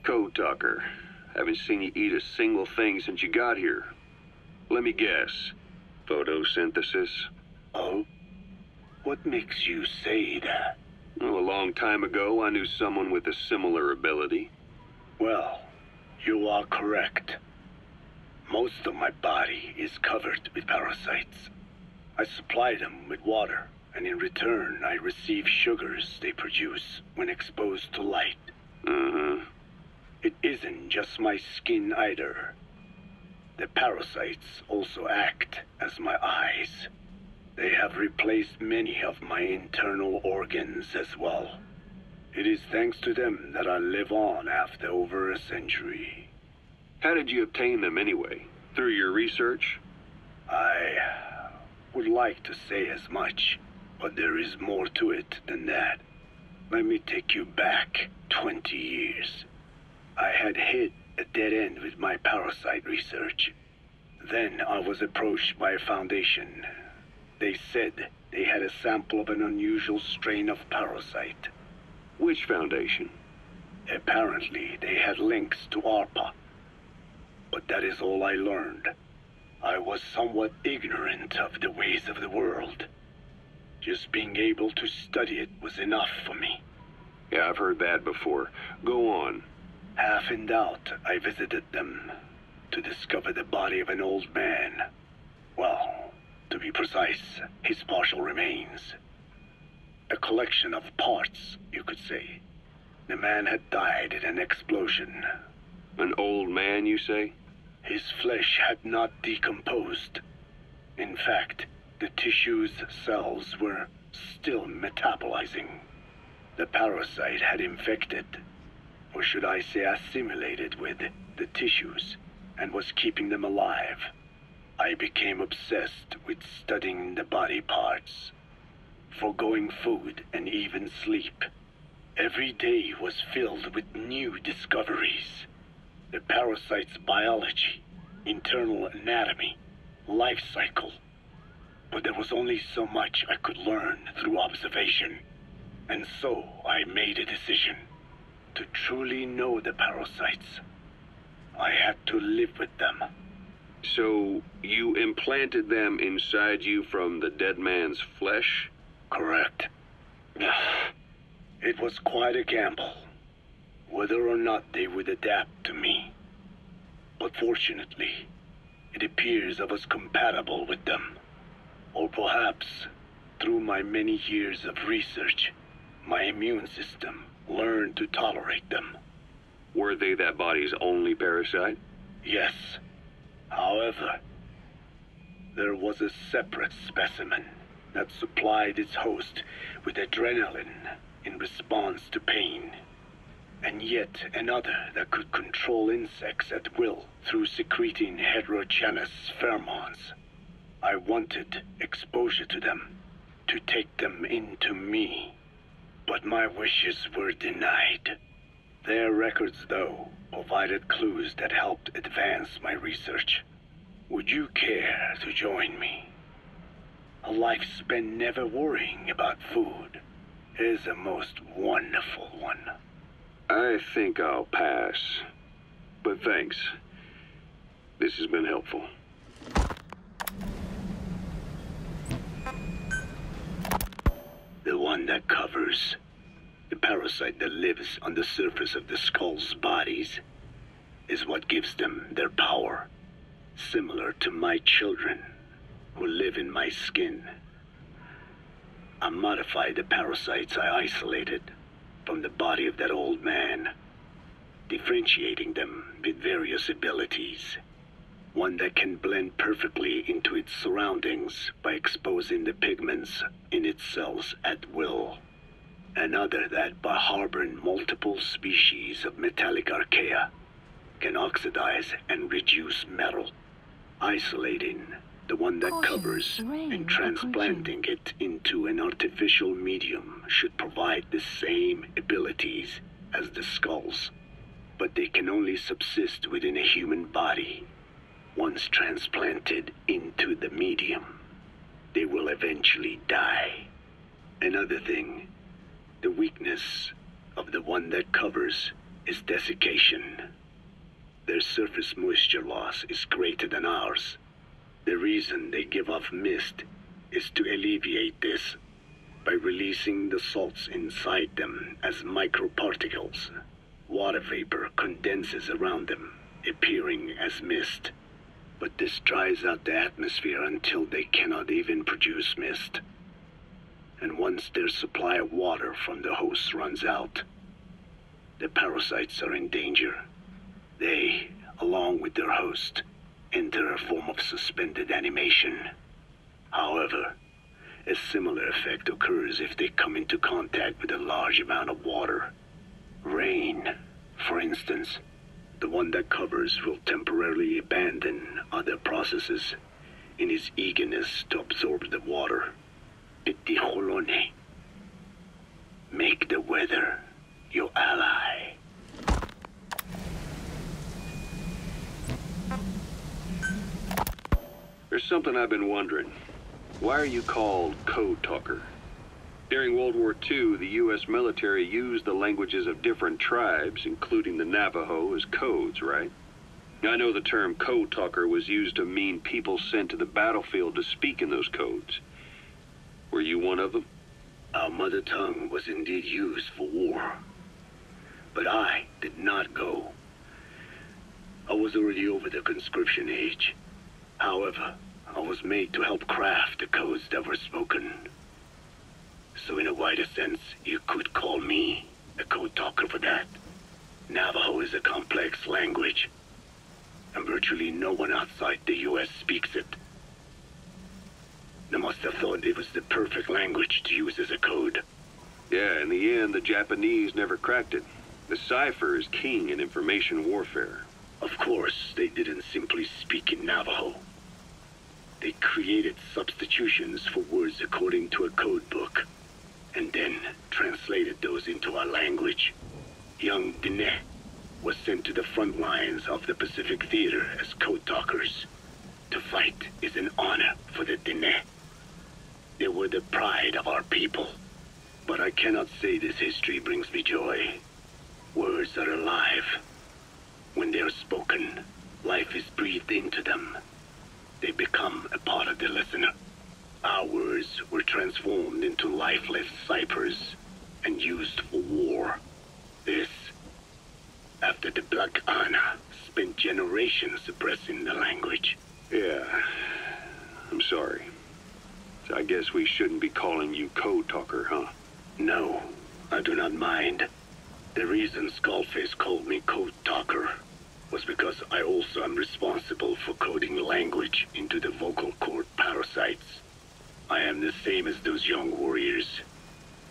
Code talker. Haven't seen you eat a single thing since you got here. Let me guess. Photosynthesis? Oh? What makes you say that? Well, a long time ago, I knew someone with a similar ability. Well, you are correct. Most of my body is covered with parasites. I supply them with water, and in return, I receive sugars they produce when exposed to light. It isn't just my skin either. The parasites also act as my eyes. They have replaced many of my internal organs as well. It is thanks to them that I live on after over a century. How did you obtain them anyway? Through your research? I would like to say as much, but there is more to it than that. Let me take you back 20 years. I had hit a dead end with my parasite research. Then I was approached by a foundation. They said they had a sample of an unusual strain of parasite. Which foundation? Apparently, they had links to ARPA. But that is all I learned. I was somewhat ignorant of the ways of the world. Just being able to study it was enough for me. Yeah, I've heard that before. Go on. Half in doubt, I visited them to discover the body of an old man. Well, to be precise, his partial remains. A collection of parts, you could say. The man had died in an explosion. An old man, you say? His flesh had not decomposed. In fact, the tissue's cells were still metabolizing. The parasite had infected, or should I say assimilated with, the tissues, and was keeping them alive. I became obsessed with studying the body parts, foregoing food and even sleep. Every day was filled with new discoveries. The parasite's biology, internal anatomy, life cycle. But there was only so much I could learn through observation. And so I made a decision. To truly know the parasites, I had to live with them. So, you implanted them inside you from the dead man's flesh? Correct. It was quite a gamble, whether or not they would adapt to me. But fortunately, it appears I was compatible with them. Or perhaps, through my many years of research, my immune system learned to tolerate them. Were they that body's only parasite? Yes. However, there was a separate specimen that supplied its host with adrenaline in response to pain, and yet another that could control insects at will through secreting heterogeneous pheromones. I wanted exposure to them, to take them into me, but my wishes were denied. Their records, though, provided clues that helped advance my research. Would you care to join me? A life spent never worrying about food is a most wonderful one. I think I'll pass. But thanks. This has been helpful. The one that covers the parasite that lives on the surface of the skull's bodies is what gives them their power, similar to my children who live in my skin. I modified the parasites I isolated from the body of that old man, differentiating them with various abilities. One that can blend perfectly into its surroundings by exposing the pigments in its cells at will. Another that, by harboring multiple species of metallic archaea, can oxidize and reduce metal, isolating the one that covers and transplanting it into an artificial medium should provide the same abilities as the skulls, but they can only subsist within a human body once transplanted into the medium. they will eventually die. Another thing, the weakness of the one that covers is desiccation. Their surface moisture loss is greater than ours. The reason they give off mist is to alleviate this by releasing the salts inside them as microparticles. Water vapor condenses around them, appearing as mist. But this dries out the atmosphere until they cannot even produce mist. And once their supply of water from the host runs out, the parasites are in danger. They, along with their host, enter a form of suspended animation. However, a similar effect occurs if they come into contact with a large amount of water. Rain, for instance. The one that covers will temporarily abandon other processes in his eagerness to absorb the water. Pitijolone. Make the weather your ally. There's something I've been wondering. Why are you called Code Talker? During World War II, the U.S. military used the languages of different tribes, including the Navajo, as codes, right? I know the term Code Talker was used to mean people sent to the battlefield to speak in those codes. Were you one of them? Our mother tongue was indeed used for war. But I did not go. I was already over the conscription age. However, I was made to help craft the codes that were spoken. So in a wider sense, you could call me a code talker for that. Navajo is a complex language, and virtually no one outside the U.S. speaks it. They must have thought it was the perfect language to use as a code. Yeah, in the end, the Japanese never cracked it. The cipher is king in information warfare. Of course, they didn't simply speak in Navajo. They created substitutions for words according to a code book, and then translated those into our language. Young Dene was sent to the front lines of the Pacific Theater as code talkers. To fight is an honor for the Dene. They were the pride of our people. But I cannot say this history brings me joy. Words are alive. When they are spoken, life is breathed into them. They become a part of the listener. Our words were transformed into lifeless ciphers and used for war. This, after the Black Ana spent generations suppressing the language. Yeah, I'm sorry. So I guess we shouldn't be calling you Code Talker, huh? No, I do not mind. The reason Skullface called me Code Talker was because I also am responsible for coding language into the vocal cord parasites. I am the same as those young warriors,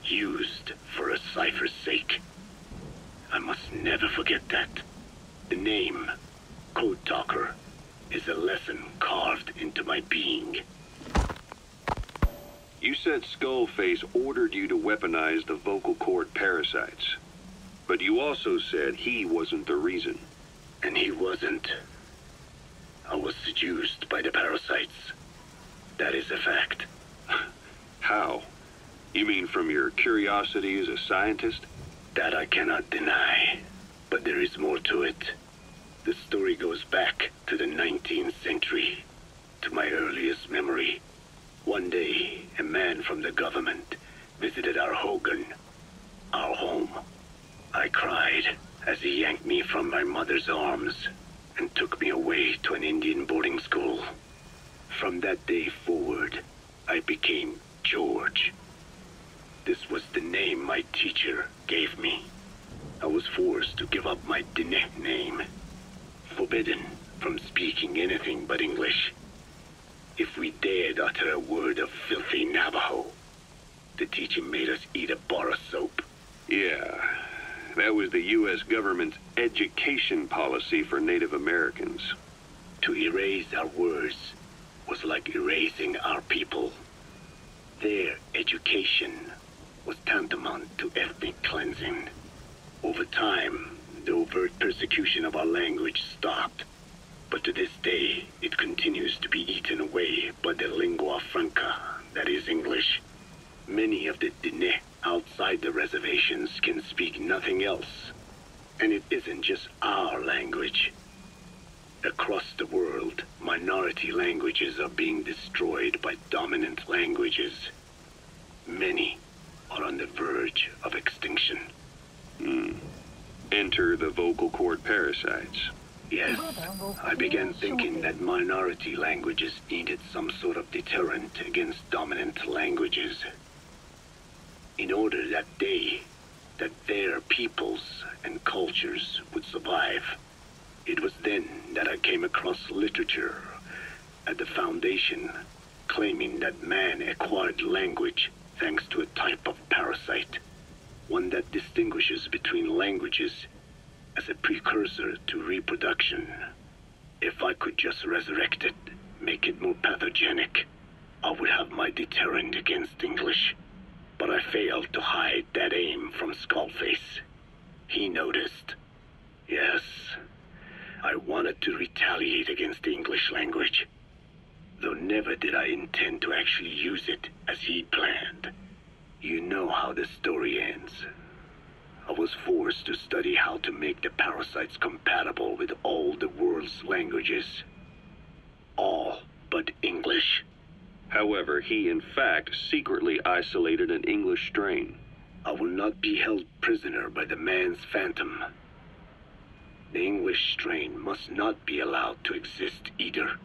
used for a cipher's sake. I must never forget that. The name, Code Talker, is a lesson carved into my being. You said Skullface ordered you to weaponize the vocal cord parasites. But you also said he wasn't the reason. And he wasn't. I was seduced by the parasites. That is a fact. How? You mean from your curiosity as a scientist? That I cannot deny. But there is more to it. The story goes back to the 19th century, to my earliest memory. One day, a man from the government visited our Hogan, our home. I cried as he yanked me from my mother's arms and took me away to an Indian boarding school. From that day forward, I became George. This was the name my teacher gave me. I was forced to give up my Dene name, forbidden from speaking anything but English. If we dared utter a word of filthy Navajo, the teacher made us eat a bar of soap. Yeah, that was the U.S. government's education policy for Native Americans. To erase our words was like erasing our people. Their education was tantamount to ethnic cleansing. Over time, the overt persecution of our language stopped. But to this day, it continues to be eaten away by the lingua franca Many of the dene outside the reservations can speak nothing else. And it isn't just our language. Across the world, minority languages are being destroyed by dominant languages. Many are on the verge of extinction. Enter the vocal cord parasites. Yes, I began thinking that minority languages needed some sort of deterrent against dominant languages. In order that their peoples and cultures would survive. It was then that I came across literature at the Foundation claiming that man acquired language thanks to a type of parasite, one that distinguishes between languages as a precursor to reproduction. If I could just resurrect it, make it more pathogenic, I would have my deterrent against English. But I failed to hide that aim from Skullface. He noticed. Yes, I wanted to retaliate against the English language, though never did I intend to actually use it as he planned. You know how the story ends. I was forced to study how to make the parasites compatible with all the world's languages. All but English. However, he in fact secretly isolated an English strain. I will not be held prisoner by the man's phantom. The English strain must not be allowed to exist either.